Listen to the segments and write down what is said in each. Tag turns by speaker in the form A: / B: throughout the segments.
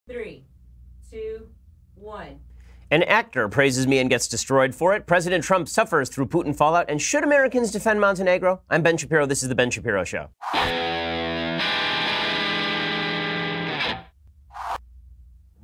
A: 3, 2, 1.
B: An actor praises me and gets destroyed for it. President Trump suffers through Putin fallout. And should Americans defend Montenegro? I'm Ben Shapiro. This is The Ben Shapiro Show.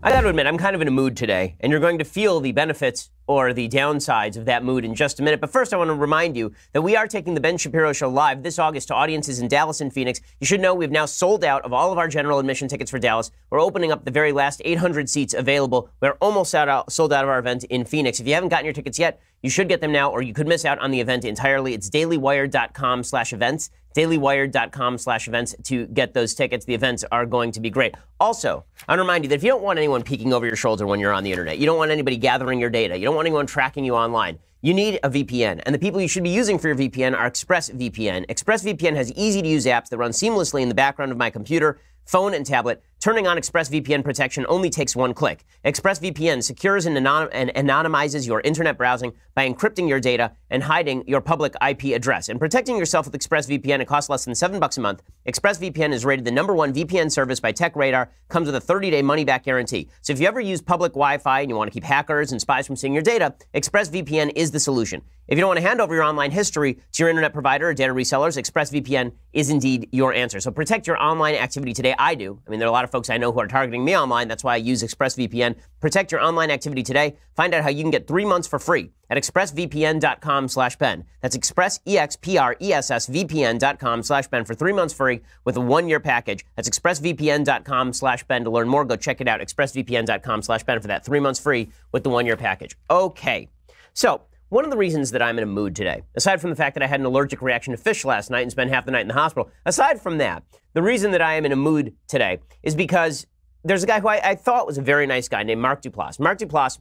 B: I got to admit, I'm kind of in a mood today, and you're going to feel the benefits or the downsides of that mood in just a minute. But first, I want to remind you that we are taking the Ben Shapiro Show live this August to audiences in Dallas and Phoenix. You should know we've now sold out of all of our general admission tickets for Dallas. We're opening up the very last 800 seats available. We're almost sold out of our event in Phoenix. If you haven't gotten your tickets yet, you should get them now, or you could miss out on the event entirely. It's dailywired.com/events. dailywired.com/events to get those tickets. The events are going to be great. Also, I want to remind you that if you don't want anyone peeking over your shoulder when you're on the internet, you don't want anybody gathering your data, you don't want anyone tracking you online, you need a VPN. And the people you should be using for your VPN are ExpressVPN. ExpressVPN has easy-to-use apps that run seamlessly in the background of my computer, phone, and tablet. Turning on ExpressVPN protection only takes one click. ExpressVPN secures and anonymizes your internet browsing by encrypting your data and hiding your public IP address. And protecting yourself with ExpressVPN, it costs less than $7 a month. ExpressVPN is rated the #1 VPN service by TechRadar, comes with a 30-day money-back guarantee. So if you ever use public Wi-Fi and you want to keep hackers and spies from seeing your data, ExpressVPN is the solution. If you don't want to hand over your online history to your internet provider or data resellers, ExpressVPN is indeed your answer. So protect your online activity today. I do. I mean, there are a lot of folks I know who are targeting me online. That's why I use ExpressVPN. Protect your online activity today. Find out how you can get 3 months for free at expressvpn.com/Ben. That's expressvpn.com/Ben for 3 months free with a 1-year package. That's expressvpn.com/Ben. To learn more, go check it out. expressvpn.com/Ben for that 3 months free with the 1-year package. Okay. So, one of the reasons that I'm in a mood today, aside from the fact that I had an allergic reaction to fish last night and spent half the night in the hospital, aside from that, the reason that I am in a mood today is because there's a guy who I thought was a very nice guy named Mark Duplass. Mark Duplass,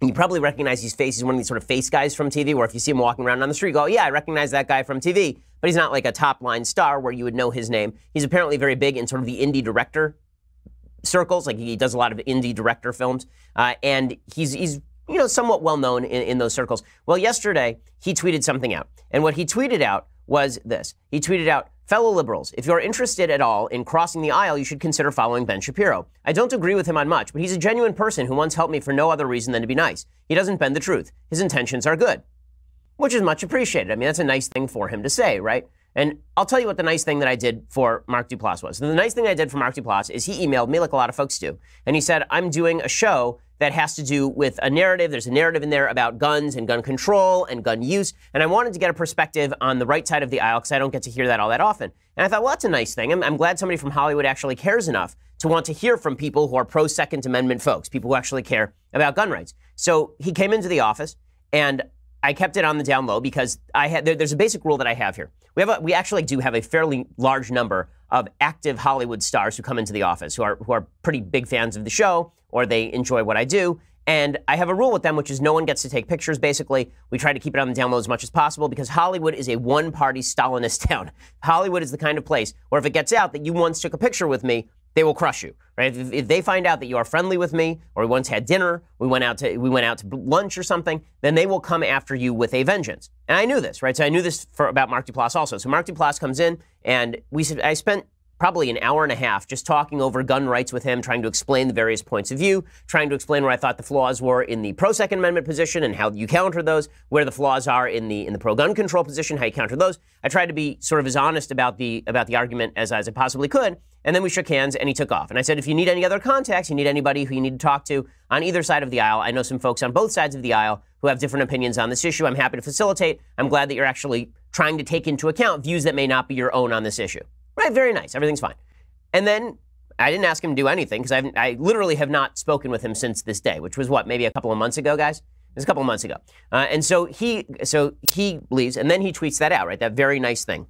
B: you probably recognize his face. He's one of these sort of face guys from TV where if you see him walking around on the street, you go, yeah, I recognize that guy from TV. But he's not like a top-line star where you would know his name. He's apparently very big in sort of the indie director circles. Like he does a lot of indie director films. And he's somewhat well-known in those circles. Well, yesterday, he tweeted something out. And what he tweeted out was this. He tweeted out, fellow liberals, if you're interested at all in crossing the aisle, you should consider following Ben Shapiro. I don't agree with him on much, but he's a genuine person who once helped me for no other reason than to be nice. He doesn't bend the truth. His intentions are good, which is much appreciated. I mean, that's a nice thing for him to say, right? And I'll tell you what the nice thing that I did for Mark Duplass was. The nice thing I did for Mark Duplass is he emailed me, like a lot of folks do, and he said, I'm doing a show that has to do with a narrative. There's a narrative in there about guns and gun control and gun use, and I wanted to get a perspective on the right side of the aisle because I don't get to hear that all that often. And I thought, well, that's a nice thing. I'm glad somebody from Hollywood actually cares enough to want to hear from people who are pro-Second Amendment folks, people who actually care about gun rights. So he came into the office, and I kept it on the down low because there's a basic rule that I have here. We actually do have a fairly large number of active Hollywood stars who come into the office who are pretty big fans of the show or they enjoy what I do. And I have a rule with them, which is no one gets to take pictures, basically. We try to keep it on the down low as much as possible because Hollywood is a one-party Stalinist town. Hollywood is the kind of place where if it gets out that you once took a picture with me, they will crush you, right? If they find out that you are friendly with me, or we once had dinner, we went out to lunch or something, then they will come after you with a vengeance. And I knew this, right? So I knew this about Mark Duplass also. So Mark Duplass comes in, and I spent probably an hour and a half just talking over gun rights with him, trying to explain the various points of view, trying to explain where I thought the flaws were in the pro-Second Amendment position and how you counter those, where the flaws are in the pro-gun control position, how you counter those. I tried to be sort of as honest about the argument as I possibly could, and then we shook hands and he took off. And I said, if you need any other contacts, you need anybody who you need to talk to on either side of the aisle, I know some folks on both sides of the aisle who have different opinions on this issue. I'm happy to facilitate. I'm glad that you're actually trying to take into account views that may not be your own on this issue. Right, very nice. Everything's fine. And then I didn't ask him to do anything because I literally have not spoken with him since this day, which was maybe a couple of months ago, guys? It was a couple of months ago. And so he leaves, and then he tweets that out, right? That very nice thing.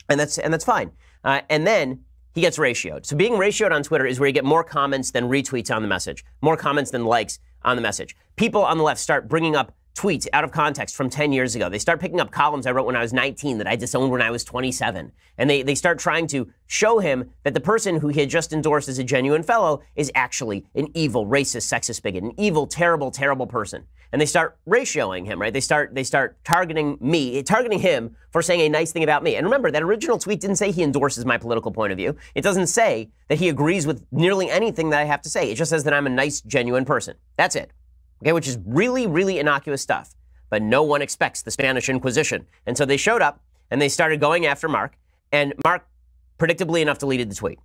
B: And that's fine. And then he gets ratioed. So being ratioed on Twitter is where you get more comments than retweets on the message, more comments than likes on the message. People on the left start bringing up tweets out of context from 10 years ago. They start picking up columns I wrote when I was 19 that I disowned when I was 27. And they start trying to show him that the person who he had just endorsed as a genuine fellow is actually an evil, racist, sexist bigot, an evil, terrible, terrible person. And they start ratioing him, right? They start targeting him for saying a nice thing about me. And remember, that original tweet didn't say he endorses my political point of view. It doesn't say that he agrees with nearly anything that I have to say. It just says that I'm a nice, genuine person. That's it. Okay, which is really, really innocuous stuff. But no one expects the Spanish Inquisition. And so they showed up and they started going after Mark. And Mark, predictably enough, deleted the tweet,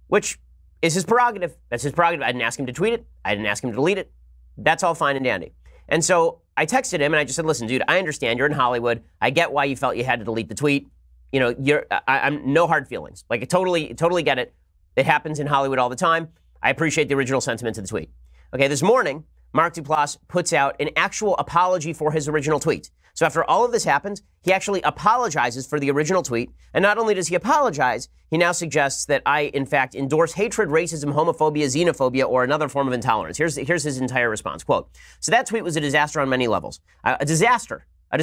B: which is his prerogative. That's his prerogative. I didn't ask him to tweet it. I didn't ask him to delete it. That's all fine and dandy. And so I texted him and I just said, listen, dude, I understand you're in Hollywood. I get why you felt you had to delete the tweet. You know, I'm no hard feelings. Like, I totally get it. It happens in Hollywood all the time. I appreciate the original sentiment of the tweet. Okay, this morning, Mark Duplass puts out an actual apology for his original tweet. So after all of this happens, he actually apologizes for the original tweet. And not only does he apologize, he now suggests that I, in fact, endorse hatred, racism, homophobia, xenophobia, or another form of intolerance. Here's his entire response. Quote, so that tweet was a disaster on many levels. A disaster. I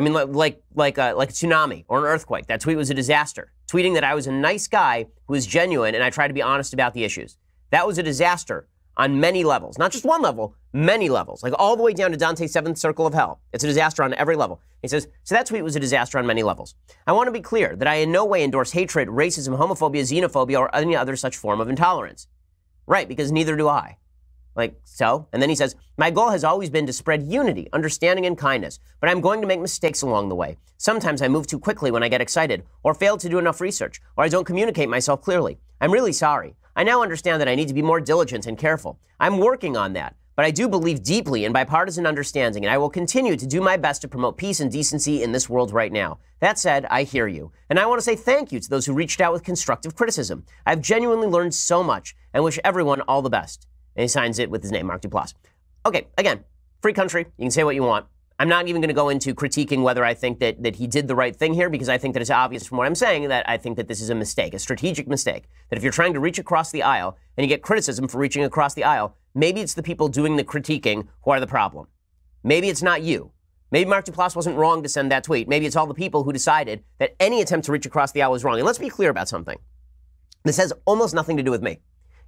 B: mean, like a tsunami or an earthquake. That tweet was a disaster. Tweeting that I was a nice guy who was genuine and I tried to be honest about the issues. That was a disaster on many levels. Not just one level, many levels. Like all the way down to Dante's seventh circle of hell. It's a disaster on every level. He says, so that tweet was a disaster on many levels. I want to be clear that I in no way endorse hatred, racism, homophobia, xenophobia, or any other such form of intolerance. Right, because neither do I. Like, so? And then he says, my goal has always been to spread unity, understanding, and kindness, but I'm going to make mistakes along the way. Sometimes I move too quickly when I get excited, or fail to do enough research, or I don't communicate myself clearly. I'm really sorry. I now understand that I need to be more diligent and careful. I'm working on that, but I do believe deeply in bipartisan understanding, and I will continue to do my best to promote peace and decency in this world right now. That said, I hear you, and I want to say thank you to those who reached out with constructive criticism. I've genuinely learned so much, and wish everyone all the best. And he signs it with his name, Mark Duplass. Okay, again, free country. You can say what you want. I'm not even going to go into critiquing whether I think that he did the right thing here, because I think that it's obvious from what I'm saying that I think that this is a mistake, a strategic mistake. That if you're trying to reach across the aisle and you get criticism for reaching across the aisle, maybe it's the people doing the critiquing who are the problem. Maybe it's not you. Maybe Mark Duplass wasn't wrong to send that tweet. Maybe it's all the people who decided that any attempt to reach across the aisle was wrong. And let's be clear about something. This has almost nothing to do with me.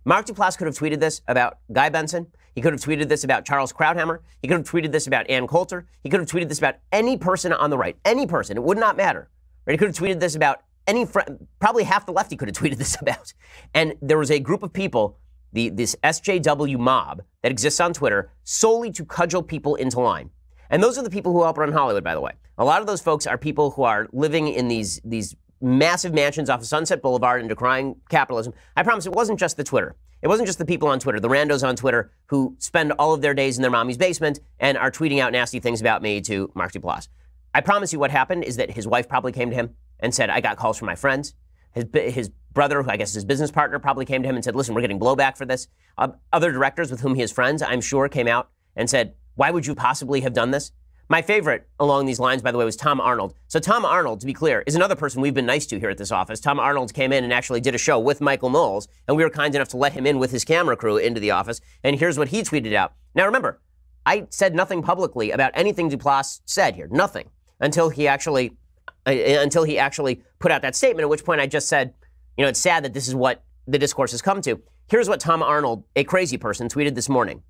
B: Mark Duplass could have tweeted this about Guy Benson. He could have tweeted this about Charles Krauthammer. He could have tweeted this about Ann Coulter. He could have tweeted this about any person on the right. Any person. It would not matter. Right? He could have tweeted this about any friend. Probably half the left he could have tweeted this about. And there was a group of people, this SJW mob that exists on Twitter, solely to cudgel people into line. And those are the people who help run Hollywood, by the way. A lot of those folks are people who are living in these massive mansions off of Sunset Boulevard and decrying capitalism. I promise it wasn't just the Twitter. It wasn't just the people on Twitter, the randos on Twitter who spend all of their days in their mommy's basement and are tweeting out nasty things about me to Mark Duplass. I promise you what happened is that his wife probably came to him and said, I got calls from my friends. His brother, who I guess is his business partner, probably came to him and said, listen, we're getting blowback for this. Other directors with whom he is friends, I'm sure, came out and said, why would you possibly have done this? My favorite along these lines, by the way, was Tom Arnold. So Tom Arnold, to be clear, is another person we've been nice to here at this office. Tom Arnold came in and actually did a show with Michael Knowles, and we were kind enough to let him in with his camera crew into the office. And here's what he tweeted out. Now remember, I said nothing publicly about anything Duplass said here. Nothing. Until he actually put out that statement, at which point I just said, it's sad that this is what the discourse has come to. Here's what Tom Arnold, a crazy person, tweeted this morning.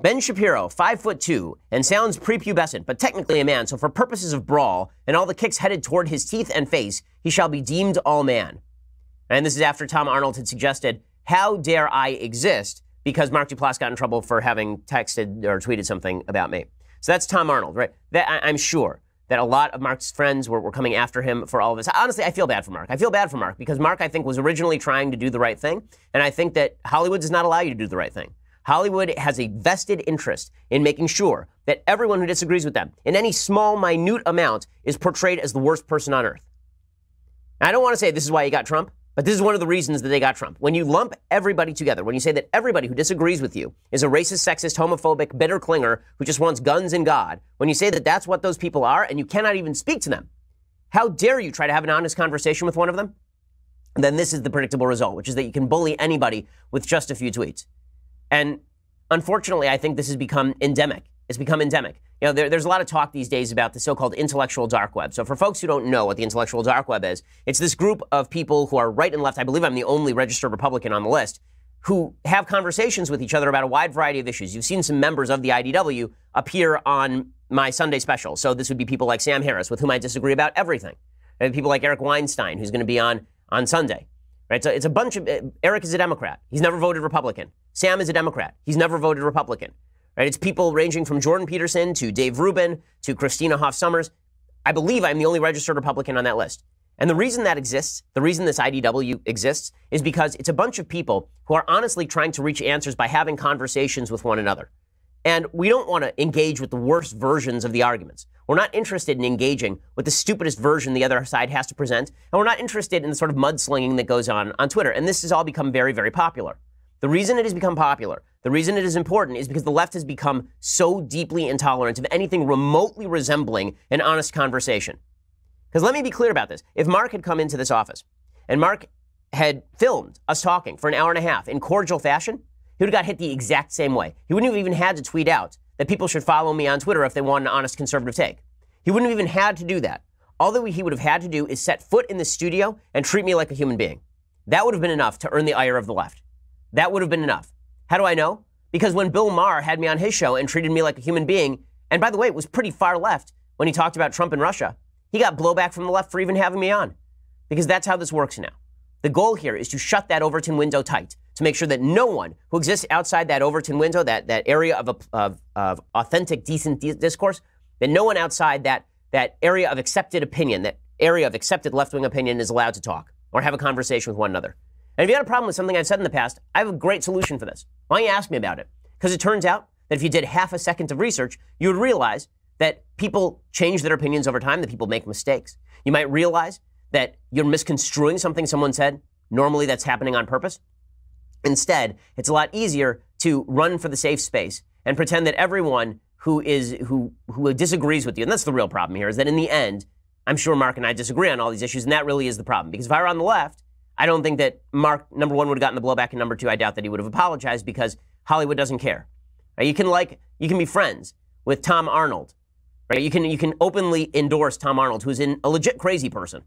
B: Ben Shapiro, 5'2", and sounds prepubescent, but technically a man, so for purposes of brawl and all the kicks headed toward his teeth and face, he shall be deemed all man. And this is after Tom Arnold had suggested, how dare I exist, because Mark Duplass got in trouble for having texted or tweeted something about me. So that's Tom Arnold, right? I'm sure that a lot of Mark's friends were coming after him for all of this. Honestly, I feel bad for Mark. I feel bad for Mark because Mark, I think, was originally trying to do the right thing, and I think that Hollywood does not allow you to do the right thing. Hollywood has a vested interest in making sure that everyone who disagrees with them in any small, minute amount is portrayed as the worst person on earth. Now, I don't want to say this is why you got Trump, but this is one of the reasons that they got Trump. When you lump everybody together, when you say that everybody who disagrees with you is a racist, sexist, homophobic, bitter clinger who just wants guns and God, when you say that that's what those people are and you cannot even speak to them, how dare you try to have an honest conversation with one of them? And then this is the predictable result, which is that you can bully anybody with just a few tweets. And unfortunately, I think this has become endemic. It's become endemic. You know, there's a lot of talk these days about the so-called intellectual dark web. So for folks who don't know what the intellectual dark web is, it's this group of people who are right and left. I believe I'm the only registered Republican on the list who have conversations with each other about a wide variety of issues. You've seen some members of the IDW appear on my Sunday special. So this would be people like Sam Harris, with whom I disagree about everything. And people like Eric Weinstein, who's going to be on Sunday. Right? So it's a bunch of, Eric is a Democrat. He's never voted Republican. Sam is a Democrat. He's never voted Republican. Right? It's people ranging from Jordan Peterson to Dave Rubin to Christina Hoff Sommers. I believe I'm the only registered Republican on that list. And the reason that exists, the reason this IDW exists, is because it's a bunch of people who are honestly trying to reach answers by having conversations with one another. And we don't want to engage with the worst versions of the arguments. We're not interested in engaging with the stupidest version the other side has to present. And we're not interested in the sort of mudslinging that goes on Twitter. And this has all become very, very popular. The reason it has become popular, the reason it is important, is because the left has become so deeply intolerant of anything remotely resembling an honest conversation. Because let me be clear about this. If Mark had come into this office and Mark had filmed us talking for an hour and a half in cordial fashion, he would have got hit the exact same way. He wouldn't have even had to tweet out that people should follow me on Twitter if they want an honest conservative take. He wouldn't have even had to do that. All that he would have had to do is set foot in the studio and treat me like a human being. That would have been enough to earn the ire of the left. That would have been enough. How do I know? Because when Bill Maher had me on his show and treated me like a human being, and by the way, it was pretty far left when he talked about Trump and Russia, he got blowback from the left for even having me on. Because that's how this works now. The goal here is to shut that Overton window tight, to make sure that no one who exists outside that Overton window, that area of authentic, decent discourse, that no one outside that area of accepted opinion, that area of accepted left-wing opinion is allowed to talk or have a conversation with one another. And if you had a problem with something I've said in the past, I have a great solution for this. Why don't you ask me about it? Because it turns out that if you did half a second of research, you would realize that people change their opinions over time, that people make mistakes. You might realize that you're misconstruing something someone said. Normally that's happening on purpose. Instead, it's a lot easier to run for the safe space and pretend that everyone who disagrees with you, and that's the real problem here, is that in the end, I'm sure Mark and I disagree on all these issues, and that really is the problem. Because if I were on the left, I don't think that Mark, number one, would have gotten the blowback, and number two, I doubt that he would have apologized because Hollywood doesn't care. Right? You can be friends with Tom Arnold. Right? You can openly endorse Tom Arnold, who's a legit crazy person,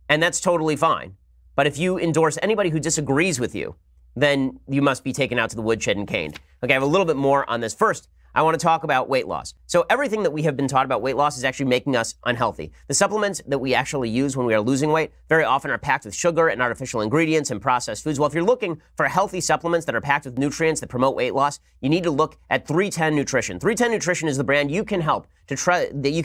B: and that's totally fine. But if you endorse anybody who disagrees with you, then you must be taken out to the woodshed and caned. Okay, I have a little bit more on this. First, I want to talk about weight loss. So everything that we have been taught about weight loss is actually making us unhealthy. The supplements that we actually use when we are losing weight very often are packed with sugar and artificial ingredients and processed foods. Well, if you're looking for healthy supplements that are packed with nutrients that promote weight loss, you need to look at 310 Nutrition. 310 Nutrition is the brand you can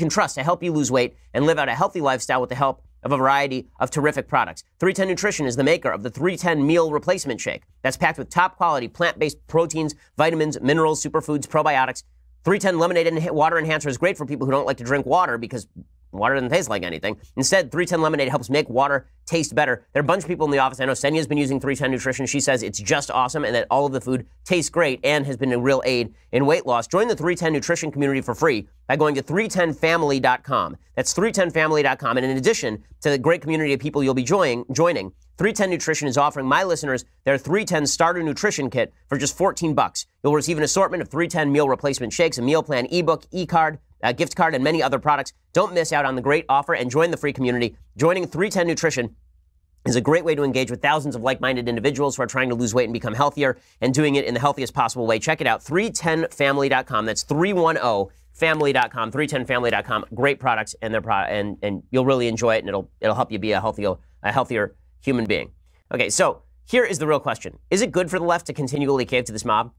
B: trust to help you lose weight and live out a healthy lifestyle with the help of a variety of terrific products. 310 Nutrition is the maker of the 310 Meal Replacement Shake that's packed with top-quality plant-based proteins, vitamins, minerals, superfoods, probiotics. 310 Lemonade and Water Enhancer is great for people who don't like to drink water because water doesn't taste like anything. Instead, 310 Lemonade helps make water taste better. There are a bunch of people in the office. I know Senya's been using 310 Nutrition. She says it's just awesome and that all of the food tastes great and has been a real aid in weight loss. Join the 310 Nutrition community for free by going to 310family.com. That's 310family.com. And in addition to the great community of people you'll be joining, 310 Nutrition is offering my listeners their 310 Starter Nutrition Kit for just $14. You'll receive an assortment of 310 meal replacement shakes, a meal plan ebook, e-card, a gift card, and many other products. Don't miss out on the great offer and join the free community. Joining 310 Nutrition is a great way to engage with thousands of like-minded individuals who are trying to lose weight and become healthier and doing it in the healthiest possible way. Check it out, 310family.com. That's 310family.com, 310family.com. Great products and you'll really enjoy it and it'll help you be a healthier human being. Okay, so here is the real question. Is it good for the left to continually cave to this mob?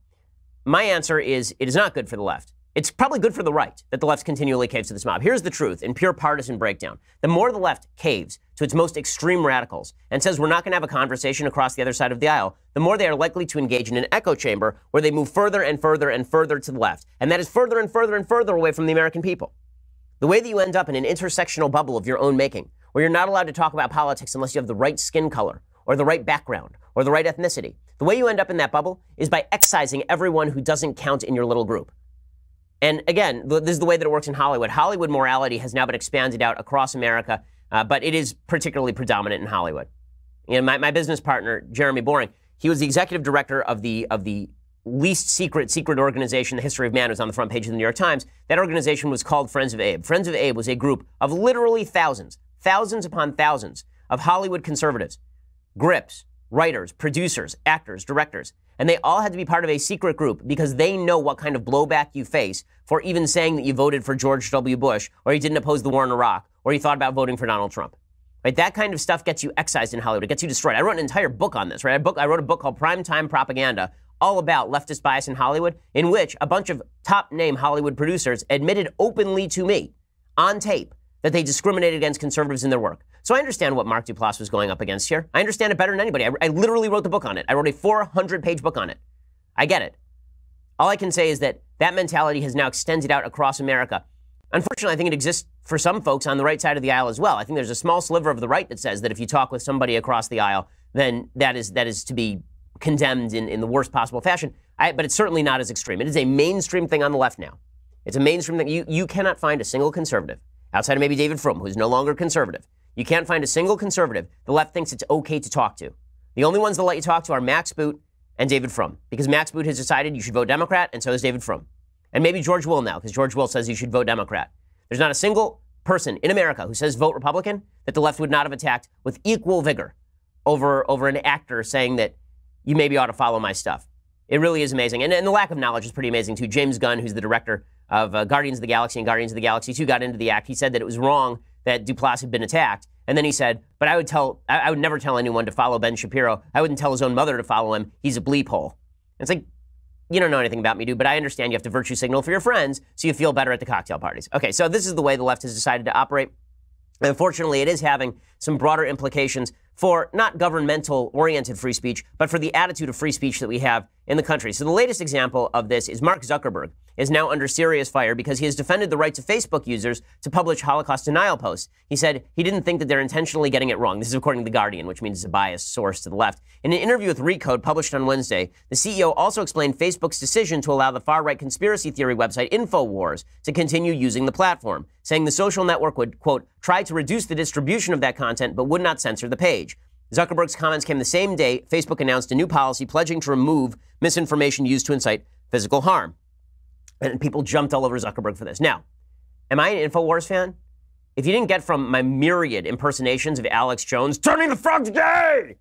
B: My answer is it is not good for the left. It's probably good for the right that the left continually caves to this mob. Here's the truth in pure partisan breakdown. The more the left caves to its most extreme radicals and says we're not going to have a conversation across the other side of the aisle, the more they are likely to engage in an echo chamber where they move further and further and further to the left. And that is further and further and further away from the American people. The way that you end up in an intersectional bubble of your own making, where you're not allowed to talk about politics unless you have the right skin color or the right background or the right ethnicity. The way you end up in that bubble is by excising everyone who doesn't count in your little group. And again, this is the way that it works in Hollywood. Hollywood morality has now been expanded out across America, but it is particularly predominant in Hollywood. You know, my business partner, Jeremy Boring, he was the executive director of the least secret organization in the history of man was on the front page of the New York Times. That organization was called Friends of Abe. Friends of Abe was a group of literally thousands upon thousands of Hollywood conservatives, grips, writers, producers, actors, directors. And they all had to be part of a secret group because they know what kind of blowback you face for even saying that you voted for George W. Bush, or you didn't oppose the war in Iraq, or you thought about voting for Donald Trump. Right? That kind of stuff gets you excised in Hollywood. It gets you destroyed. I wrote an entire book on this, right? I wrote a book called Primetime Propaganda, all about leftist bias in Hollywood, in which a bunch of top-name Hollywood producers admitted openly to me, on tape, that they discriminated against conservatives in their work. So I understand what Mark Duplass was going up against here. I understand it better than anybody. I literally wrote the book on it. I wrote a 400-page book on it. I get it. All I can say is that that mentality has now extended out across America. Unfortunately, I think it exists for some folks on the right side of the aisle as well. I think there's a small sliver of the right that says that if you talk with somebody across the aisle, then that is to be condemned in the worst possible fashion. But it's certainly not as extreme. It is a mainstream thing on the left now. It's a mainstream thing. You cannot find a single conservative, outside of maybe David Frum, who's no longer conservative. You can't find a single conservative the left thinks it's okay to talk to. The only ones they'll let you talk to are Max Boot and David Frum, because Max Boot has decided you should vote Democrat, and so has David Frum. And maybe George Will now, because George Will says you should vote Democrat. There's not a single person in America who says vote Republican that the left would not have attacked with equal vigor over an actor saying that you maybe ought to follow my stuff. It really is amazing. And the lack of knowledge is pretty amazing, too. James Gunn, who's the director of Guardians of the Galaxy and Guardians of the Galaxy 2, got into the act. He said that it was wrong that Duplass had been attacked. And then he said, but I would never tell anyone to follow Ben Shapiro. I wouldn't tell his own mother to follow him. He's a bleep hole. And it's like, you don't know anything about me, dude, but I understand you have to virtue signal for your friends so you feel better at the cocktail parties. Okay, so this is the way the left has decided to operate. And unfortunately, it is having some broader implications for not governmental-oriented free speech, but for the attitude of free speech that we have in the country. So the latest example of this is Mark Zuckerberg is now under serious fire because he has defended the rights of Facebook users to publish Holocaust denial posts. He said he didn't think that they're intentionally getting it wrong. This is according to The Guardian, which means it's a biased source to the left. In an interview with Recode published on Wednesday, the CEO also explained Facebook's decision to allow the far-right conspiracy theory website InfoWars to continue using the platform, saying the social network would, quote, try to reduce the distribution of that content but would not censor the page. Zuckerberg's comments came the same day Facebook announced a new policy pledging to remove misinformation used to incite physical harm. And people jumped all over Zuckerberg for this. Now, am I an InfoWars fan? If you didn't get from my myriad impersonations of Alex Jones, turning the frogs gay,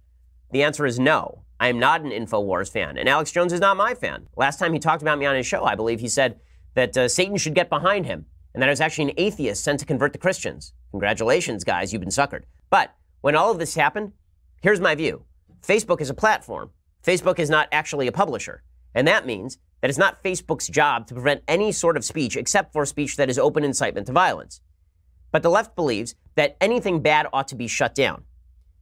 B: the answer is no. I am not an InfoWars fan. And Alex Jones is not my fan. Last time he talked about me on his show, I believe he said that Satan should get behind him and that I was actually an atheist sent to convert the Christians. Congratulations, guys. You've been suckered. But when all of this happened, here's my view. Facebook is a platform. Facebook is not actually a publisher. And that means that it's not Facebook's job to prevent any sort of speech except for speech that is open incitement to violence. But the left believes that anything bad ought to be shut down.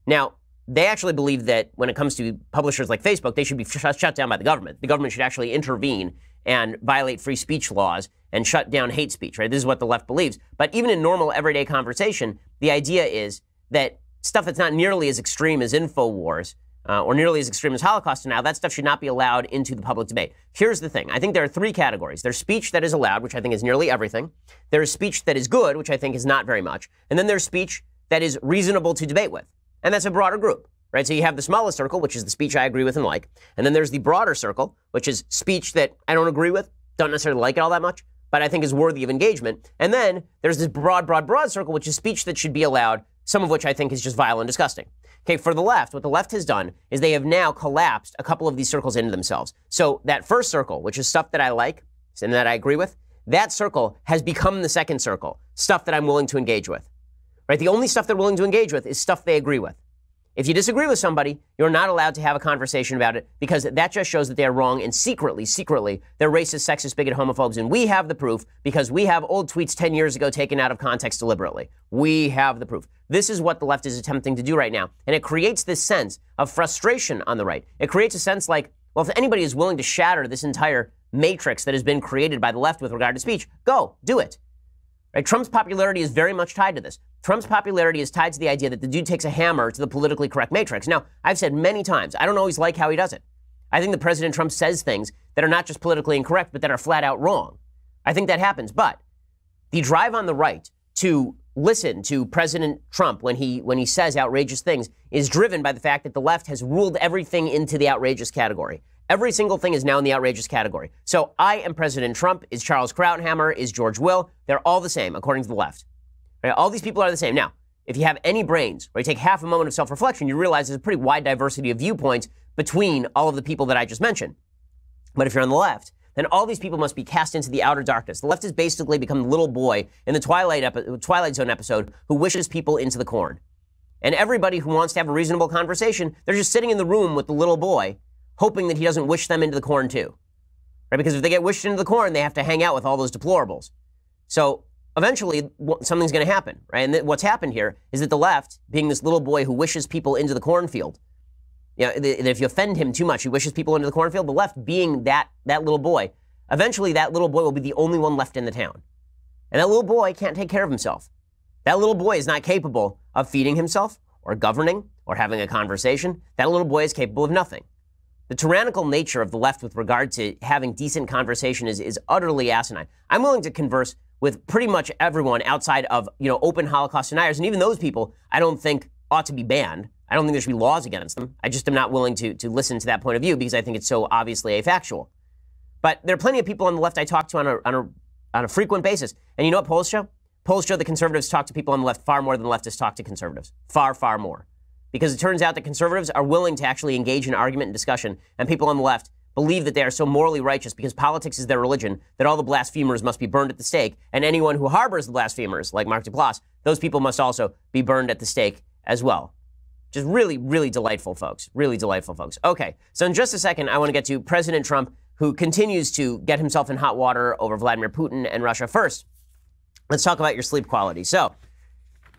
B: Now, they actually believe that when it comes to publishers like Facebook, they should be shut down by the government. The government should actually intervene and violate free speech laws and shut down hate speech, right? This is what the left believes. But even in normal everyday conversation, the idea is that stuff that's not nearly as extreme as InfoWars or nearly as extreme as Holocaust denial, that stuff should not be allowed into the public debate. Here's the thing. I think there are three categories. There's speech that is allowed, which I think is nearly everything. There is speech that is good, which I think is not very much. And then there's speech that is reasonable to debate with. And that's a broader group, right? So you have the smallest circle, which is the speech I agree with and like. And then there's the broader circle, which is speech that I don't agree with, don't necessarily like it all that much, but I think is worthy of engagement. And then there's this broad circle, which is speech that should be allowed, some of which I think is just vile and disgusting. Okay, for the left, what the left has done is they have now collapsed a couple of these circles into themselves. So that first circle, which is stuff that I like and that I agree with, that circle has become the second circle, stuff that I'm willing to engage with. Right? The only stuff they're willing to engage with is stuff they agree with. If you disagree with somebody, you're not allowed to have a conversation about it because that just shows that they are wrong and secretly, they're racist, sexist, bigoted, homophobes. And we have the proof because we have old tweets 10 years ago taken out of context deliberately. We have the proof. This is what the left is attempting to do right now. And it creates this sense of frustration on the right. It creates a sense like, well, if anybody is willing to shatter this entire matrix that has been created by the left with regard to speech, go, do it. Right? Trump's popularity is very much tied to this. Trump's popularity is tied to the idea that the dude takes a hammer to the politically correct matrix. Now, I've said many times, I don't always like how he does it. I think that President Trump says things that are not just politically incorrect, but that are flat out wrong. I think that happens. But the drive on the right to listen to President Trump when he says outrageous things is driven by the fact that the left has ruled everything into the outrageous category. Every single thing is now in the outrageous category. So I am President Trump, is Charles Krauthammer, is George Will. They're all the same, according to the left. Right? All these people are the same. Now, if you have any brains, or you take half a moment of self-reflection, you realize there's a pretty wide diversity of viewpoints between all of the people that I just mentioned. But if you're on the left, then all these people must be cast into the outer darkness. The left has basically become the little boy in the Twilight Zone episode who wishes people into the corn. And everybody who wants to have a reasonable conversation, they're just sitting in the room with the little boy, hoping that he doesn't wish them into the corn too. Right? Because if they get wished into the corn, they have to hang out with all those deplorables. So eventually, something's going to happen, right? And what's happened here is that the left, being this little boy who wishes people into the cornfield, if you offend him too much, he wishes people into the cornfield. The left, being that little boy, eventually that little boy will be the only one left in the town. And that little boy can't take care of himself. That little boy is not capable of feeding himself or governing or having a conversation. That little boy is capable of nothing. The tyrannical nature of the left with regard to having decent conversation is utterly asinine. I'm willing to converse with pretty much everyone outside of, open Holocaust deniers. And even those people, I don't think ought to be banned. I don't think there should be laws against them. I just am not willing to listen to that point of view because I think it's so obviously afactual. But there are plenty of people on the left I talk to on a frequent basis. And you know what polls show? Polls show that conservatives talk to people on the left far more than leftists talk to conservatives. Far, far more. Because it turns out that conservatives are willing to actually engage in argument and discussion, and people on the left believe that they are so morally righteous because politics is their religion that all the blasphemers must be burned at the stake, and anyone who harbors the blasphemers, like Mark Duplass, those people must also be burned at the stake as well. Just really, really delightful, folks. Really delightful, folks. Okay, so in just a second, I want to get to President Trump, who continues to get himself in hot water over Vladimir Putin and Russia. First, let's talk about your sleep quality. So,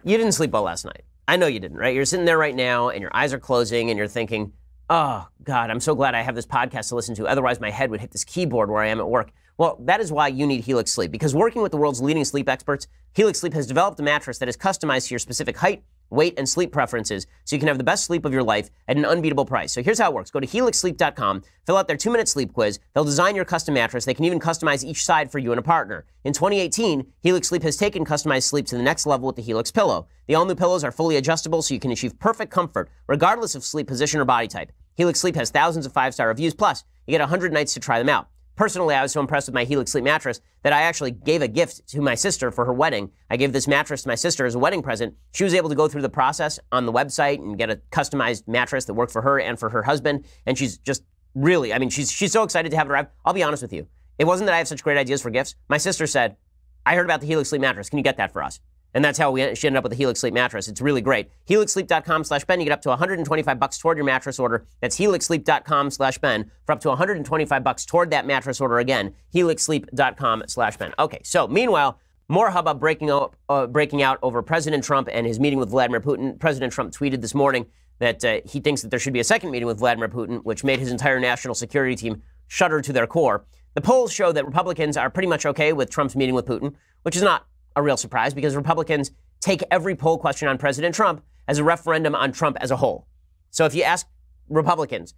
B: you didn't sleep well last night. I know you didn't, right? You're sitting there right now, and your eyes are closing, and you're thinking, oh, God, I'm so glad I have this podcast to listen to. Otherwise, my head would hit this keyboard where I am at work. Well, that is why you need Helix Sleep, because working with the world's leading sleep experts, Helix Sleep has developed a mattress that is customized to your specific height, weight, and sleep preferences so you can have the best sleep of your life at an unbeatable price. So here's how it works. Go to helixsleep.com, fill out their 2-minute sleep quiz. They'll design your custom mattress. They can even customize each side for you and a partner. In 2018, Helix Sleep has taken customized sleep to the next level with the Helix Pillow. The all-new pillows are fully adjustable so you can achieve perfect comfort regardless of sleep position or body type. Helix Sleep has thousands of 5-star reviews, plus you get 100 nights to try them out. Personally, I was so impressed with my Helix Sleep mattress that I actually gave a gift to my sister for her wedding. I gave this mattress to my sister as a wedding present. She was able to go through the process on the website and get a customized mattress that worked for her and for her husband. And she's just really, she's so excited to have it arrive. I'll be honest with you. It wasn't that I have such great ideas for gifts. My sister said, I heard about the Helix Sleep mattress. Can you get that for us? And that's how she ended up with the Helix Sleep mattress. It's really great. HelixSleep.com/Ben. You get up to $125 toward your mattress order. That's HelixSleep.com/Ben for up to $125 toward that mattress order again. HelixSleep.com/Ben. Okay, so meanwhile, more hubbub breaking out over President Trump and his meeting with Vladimir Putin. President Trump tweeted this morning that he thinks that there should be a second meeting with Vladimir Putin, which made his entire national security team shudder to their core. The polls show that Republicans are pretty much okay with Trump's meeting with Putin, which is not a real surprise because Republicans take every poll question on President Trump as a referendum on Trump as a whole. So if you ask Republicans,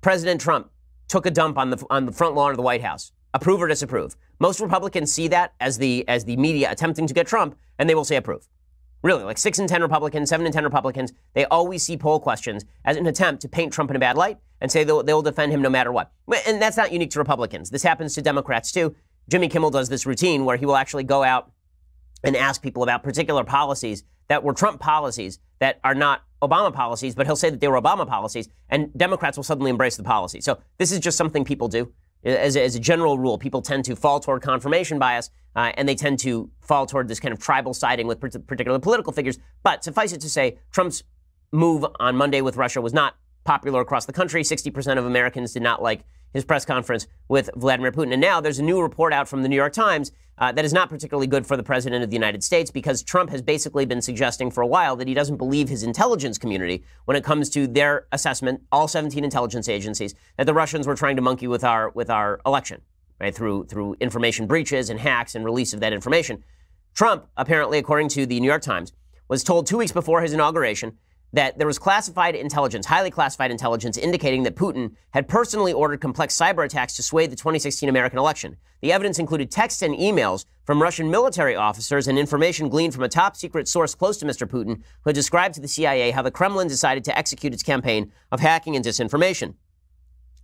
B: President Trump took a dump on the front lawn of the White House, approve or disapprove, most Republicans see that as the media attempting to get Trump, and they will say approve. Really, like 6 in 10 Republicans, 7 in 10 Republicans, they always see poll questions as an attempt to paint Trump in a bad light and say they'll defend him no matter what. And that's not unique to Republicans. This happens to Democrats too. Jimmy Kimmel does this routine where he will actually go out and ask people about particular policies that were Trump policies that are not Obama policies, but he'll say that they were Obama policies, and Democrats will suddenly embrace the policy. So this is just something people do. As a general rule, people tend to fall toward confirmation bias, and they tend to fall toward this kind of tribal siding with particular political figures. But suffice it to say, Trump's move on Monday with Russia was not popular across the country. 60% of Americans did not like his press conference with Vladimir Putin. And now there's a new report out from the New York Times that is not particularly good for the president of the United States, because Trump has basically been suggesting for a while that he doesn't believe his intelligence community when it comes to their assessment, all 17 intelligence agencies, that the Russians were trying to monkey with our election, right, through information breaches and hacks and release of that information. Trump, apparently, according to the New York Times, was told 2 weeks before his inauguration that there was classified intelligence, highly classified intelligence, indicating that Putin had personally ordered complex cyber attacks to sway the 2016 American election. The evidence included texts and emails from Russian military officers and information gleaned from a top-secret source close to Mr. Putin, who had described to the CIA how the Kremlin decided to execute its campaign of hacking and disinformation.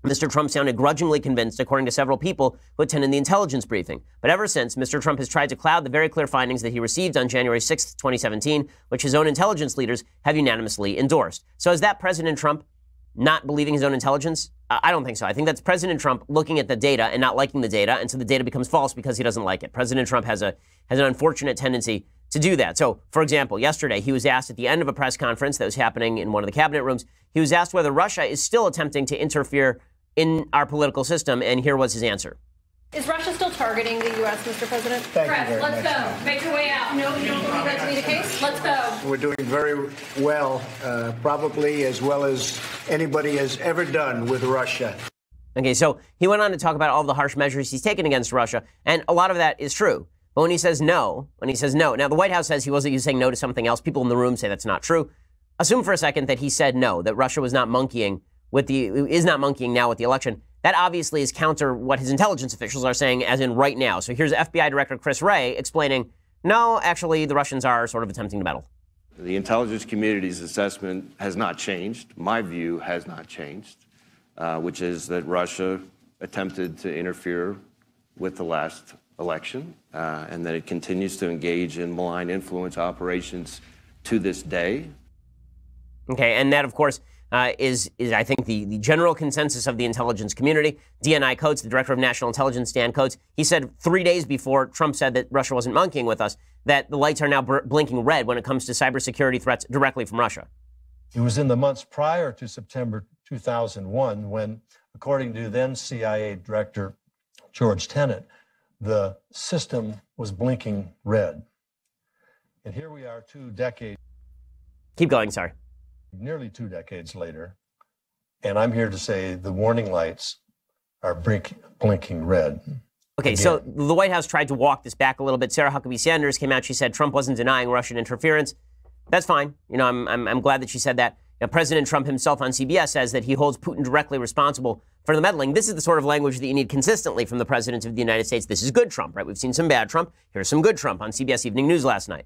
B: Mr. Trump sounded grudgingly convinced, according to several people who attended the intelligence briefing. But ever since, Mr. Trump has tried to cloud the very clear findings that he received on January 6, 2017, which his own intelligence leaders have unanimously endorsed. So is that President Trump not believing his own intelligence? I don't think so. I think that's President Trump looking at the data and not liking the data, and so the data becomes false because he doesn't like it. President Trump has an unfortunate tendency to do that. So, for example, yesterday he was asked at the end of a press conference that was happening in one of the cabinet rooms, he was asked whether Russia is still attempting to interfere in our political system, and here was his answer.
C: Is Russia still targeting the U.S., Mr. President?
A: Let's go. Make your way out.
C: No, you don't believe that to be the case?
A: Let's go.
D: We're doing very well, probably as well as anybody has ever done with Russia.
B: Okay, so he went on to talk about all the harsh measures he's taken against Russia, and a lot of that is true. But when he says no, now the White House says he wasn't saying no to something else. People in the room say that's not true. Assume for a second that he said no, that Russia was not monkeying is not monkeying now with the election. That obviously is counter what his intelligence officials are saying, as in right now. So here's FBI Director Chris Wray explaining, no, actually, the Russians are sort of attempting to meddle.
E: The intelligence community's assessment has not changed. My view has not changed, which is that Russia attempted to interfere with the last election, and that it continues to engage in malign influence operations to this day.
B: Okay, and that, of course, is I think, the general consensus of the intelligence community. DNI Coates, the director of national intelligence, Dan Coates, he said 3 days before Trump said that Russia wasn't monkeying with us, that the lights are now blinking red when it comes to cybersecurity threats directly from Russia.
F: It was in the months prior to September 2001 when, according to then CIA Director George Tenet, the system was blinking red. And here we are 2 decades.
B: Keep going, sorry.
F: Nearly 2 decades later, and I'm here to say the warning lights are blinking red.
B: Okay, so the White House tried to walk this back a little bit. Sarah Huckabee Sanders came out. She said Trump wasn't denying Russian interference. That's fine. You know, I'm glad that she said that. Now, President Trump himself on CBS says that he holds Putin directly responsible for the meddling. This is the sort of language that you need consistently from the president of the United States. This is good Trump, right? We've seen some bad Trump. Here's some good Trump on CBS Evening News last night.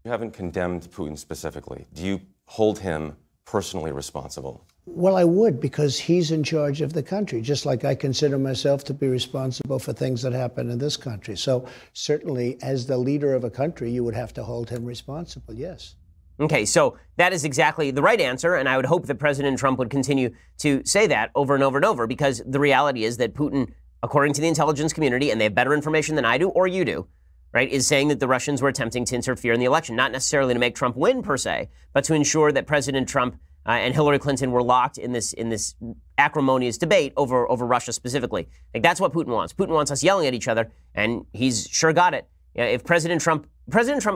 G: You haven't condemned Putin specifically. Do you hold him personally responsible?
H: Well, I would, because he's in charge of the country, just like I consider myself to be responsible for things that happen in this country. So certainly, as the leader of a country, you would have to hold him responsible, yes.
B: Okay, so that is exactly the right answer, and I would hope that President Trump would continue to say that over and over and over, because the reality is that Putin, according to the intelligence community, and they have better information than I do or you do, right, is saying that the Russians were attempting to interfere in the election, not necessarily to make Trump win per se, but to ensure that President Trump and Hillary Clinton were locked in this acrimonious debate over Russia specifically. Like, that's what Putin wants. Putin wants us yelling at each other, and he's sure got it. You know, if President Trump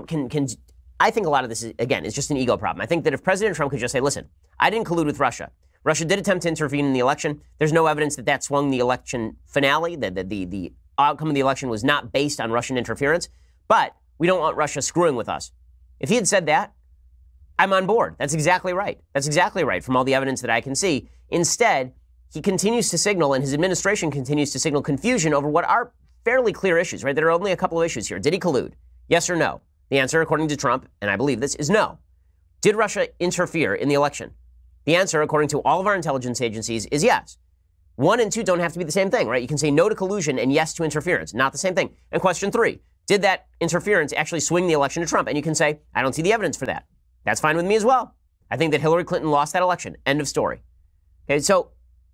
B: can, I think a lot of this is just an ego problem. I think that if President Trump could just say, listen, I didn't collude with Russia. Russia did attempt to intervene in the election. There's no evidence that swung the election finale, that the outcome of the election was not based on Russian interference, but we don't want Russia screwing with us. If he had said that, I'm on board. That's exactly right. That's exactly right from all the evidence that I can see. Instead, he continues to signal, and his administration continues to signal, confusion over what are fairly clear issues, right? There are only a couple of issues here. Did he collude? Yes or no? The answer, according to Trump, and I believe this, is no. Did Russia interfere in the election? The answer, according to all of our intelligence agencies, is yes. 1 and 2 don't have to be the same thing, right? You can say no to collusion and yes to interference. Not the same thing. And question 3, did that interference actually swing the election to Trump? And you can say, I don't see the evidence for that. That's fine with me as well. I think that Hillary Clinton lost that election. End of story. Okay, so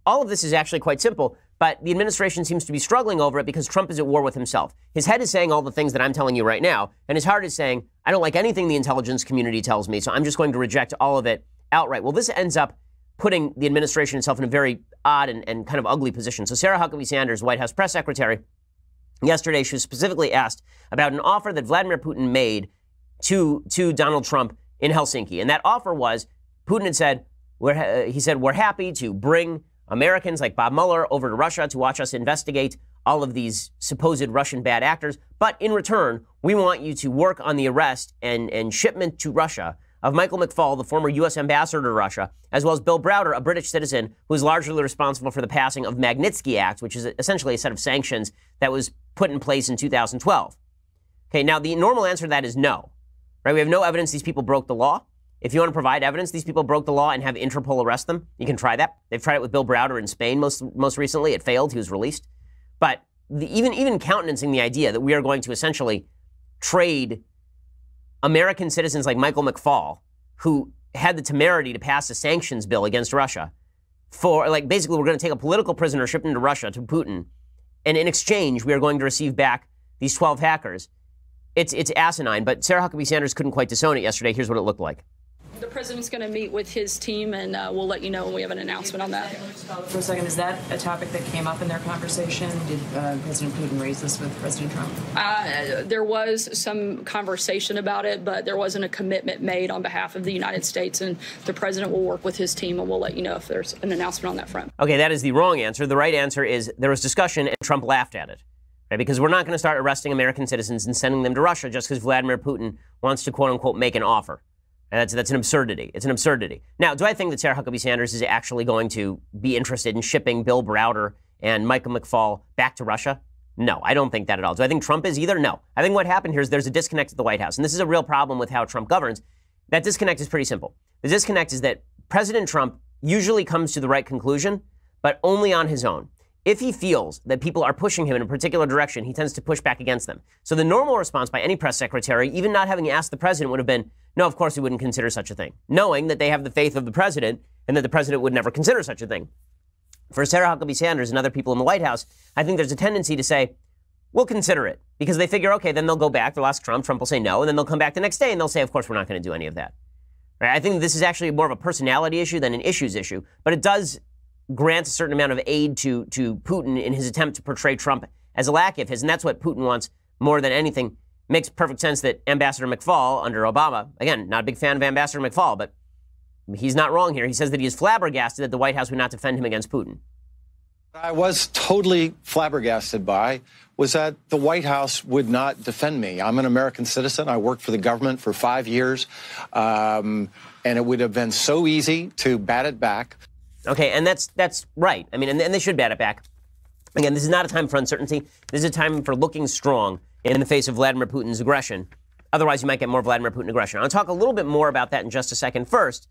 B: all of this is actually quite simple, but the administration seems to be struggling over it because Trump is at war with himself. His head is saying all the things that I'm telling you right now, and his heart is saying, I don't like anything the intelligence community tells me, so I'm just going to reject all of it outright. Well, this ends up putting the administration itself in a very odd and kind of ugly position. So Sarah Huckabee Sanders, White House press secretary, yesterday she was specifically asked about an offer that Vladimir Putin made to Donald Trump in Helsinki. And that offer was, Putin had said, we're happy to bring Americans like Bob Mueller over to Russia to watch us investigate all of these supposed Russian bad actors. But in return, we want you to work on the arrest and shipment to Russia of Michael McFaul, the former U.S. ambassador to Russia, as well as Bill Browder, a British citizen who is largely responsible for the passing of Magnitsky Act, which is essentially a set of sanctions that was put in place in 2012. Okay, now the normal answer to that is no. Right? We have no evidence these people broke the law. if you want to provide evidence these people broke the law and have Interpol arrest them, you can try that. They've tried it with Bill Browder in Spain most recently. It failed. He was released. But even countenancing the idea that we are going to essentially trade American citizens like Michael McFaul, who had the temerity to pass a sanctions bill against Russia, for, like, basically we're going to take a political prisoner, ship him to Russia, to Putin, and in exchange we are going to receive back these 12 hackers. It's asinine, but Sarah Huckabee Sanders couldn't quite disown it yesterday. Here's what it looked like.
I: The president's going to meet with his team, and we'll let you know when we have an announcement on that.
J: For a second, is that a topic that came up in their conversation? Did President Putin raise this with President Trump?
I: There was some conversation about it, but there wasn't a commitment made on behalf of the United States, and the president will work with his team, and we'll let you know if there's an announcement on that front. Okay, that is the wrong answer. The right answer is there was discussion, and Trump laughed at it. Right? Because we're not going to start arresting American citizens and sending them to Russia just because Vladimir Putin wants to, quote unquote, make an offer. And that's an absurdity. It's an absurdity. Now, do I think that Sarah Huckabee Sanders is actually going to be interested in shipping Bill Browder and Michael McFaul back to Russia? No, I don't think that at all. Do I think Trump is either? No. I think what happened here is there's a disconnect at the White House. And this is a real problem with how Trump governs. That disconnect is pretty simple. The disconnect is that President Trump usually comes to the right conclusion, but only on his own. If he feels that people are pushing him in a particular direction, he tends to push back against them. So the normal response by any press secretary, even not having asked the president, would have been, no, of course we wouldn't consider such a thing, knowing that they have the faith of the president and that the president would never consider such a thing. For Sarah Huckabee Sanders and other people in the White House, I think there's a tendency to say, we'll consider it, because they figure, okay, then they'll go back, they'll ask Trump will say no, and then they'll come back the next day and they'll say, of course, we're not going to do any of that. Right? I think this is actually more of a personality issue than an issues issue, but it does grant a certain amount of aid to Putin in his attempt to portray Trump as a lackey of his, and that's what Putin wants more than anything. Makes perfect sense that Ambassador McFaul under Obama, again, not a big fan of Ambassador McFaul, but he's not wrong here. He says that he is flabbergasted that the White House would not defend him against Putin.
K: What I was totally flabbergasted by was that the White House would not defend me. I'm an American citizen. I worked for the government for 5 years, and it would have been so easy to bat it back.
B: Okay, and that's right. I mean, and they should bat it back. Again, this is not a time for uncertainty. This is a time for looking strong in the face of Vladimir Putin's aggression. Otherwise, you might get more Vladimir Putin aggression. I'll talk a little bit more about that in just a second. First,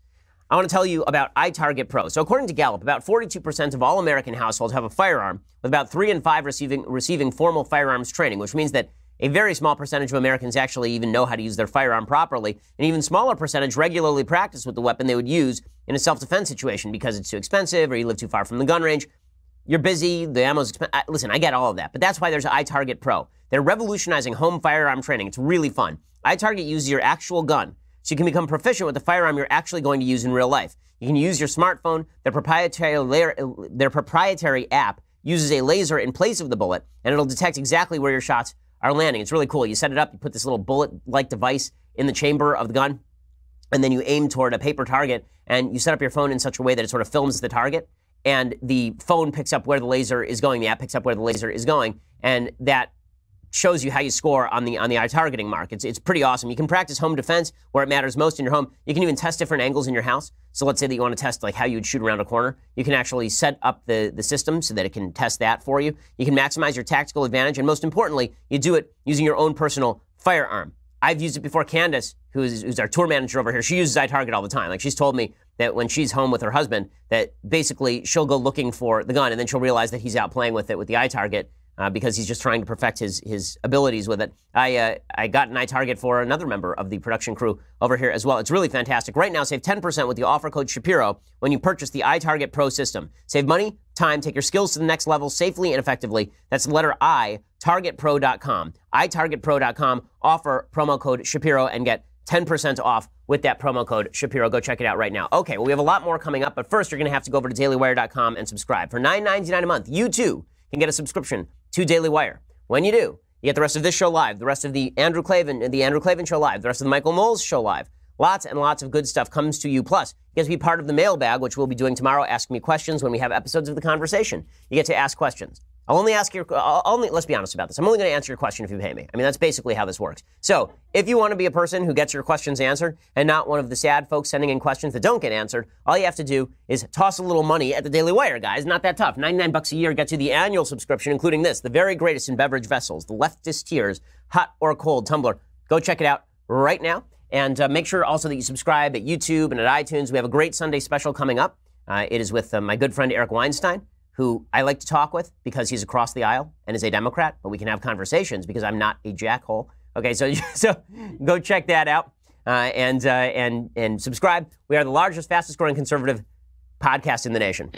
B: I want to tell you about iTarget Pro. So according to Gallup, about 42% of all American households have a firearm, with about 3 in 5 receiving formal firearms training, which means that a very small percentage of Americans actually even know how to use their firearm properly. An even smaller percentage regularly practice with the weapon they would use in a self-defense situation because it's too expensive or you live too far from the gun range. You're busy, the ammo's expensive. Listen, I get all of that, but that's why there's iTarget Pro. They're revolutionizing home firearm training. It's really fun. iTarget uses your actual gun, so you can become proficient with the firearm you're actually going to use in real life. You can use your smartphone. Their proprietary app uses a laser in place of the bullet, and it'll detect exactly where your shots are landing. It's really cool. You set it up, you put this little bullet-like device in the chamber of the gun, and then you aim toward a paper target, and you set up your phone in such a way that it sort of films the target, and the phone picks up where the laser is going, the app picks up where the laser is going, and that shows you how you score on the iTargeting mark. It's pretty awesome. You can practice home defense where it matters most in your home. You can even test different angles in your house. So let's say that you want to test like how you would shoot around a corner. You can actually set up the system so that it can test that for you. You can maximize your tactical advantage, and most importantly, you do it using your own personal firearm. I've used it before. Candace, who's our tour manager over here, she uses iTarget all the time. Like, she's told me that when she's home with her husband, that basically she'll go looking for the gun, and then she'll realize that he's out playing with it with the iTarget because he's just trying to perfect his abilities with it. I got an iTarget for another member of the production crew over here as well. It's really fantastic. Right now, save 10% with the offer code Shapiro when you purchase the iTarget Pro system. Save money, time, take your skills to the next level safely and effectively. That's the letter I, targetpro.com. iTargetPro.com. Offer promo code Shapiro and get 10% off with that promo code Shapiro. Go check it out right now. Okay, well, we have a lot more coming up, but first you're going to have to go over to dailywire.com and subscribe. For $9.99 a month, you too can get a subscription to Daily Wire. When you do, you get the rest of this show live, the rest of the Andrew Klavan show live, the rest of the Michael Knowles show live. Lots and lots of good stuff comes to you. Plus, you get to be part of the mailbag, which we'll be doing tomorrow. Ask me questions when we have episodes of The Conversation. You get to ask questions. Let's be honest about this. I'm only going to answer your question if you pay me. I mean, that's basically how this works. So if you want to be a person who gets your questions answered and not one of the sad folks sending in questions that don't get answered, all you have to do is toss a little money at the Daily Wire, guys. Not that tough. $99 a year gets you the annual subscription, including this, the very greatest in beverage vessels, the leftist tears, hot or cold tumbler. Go check it out right now. And make sure also that you subscribe at YouTube and at iTunes. We have a great Sunday special coming up. It is with my good friend Eric Weinstein, who I like to talk with because he's across the aisle and is a Democrat, but we can have conversations because I'm not a jackhole. Okay, so go check that out and subscribe. We are the largest, fastest growing conservative podcast in the nation.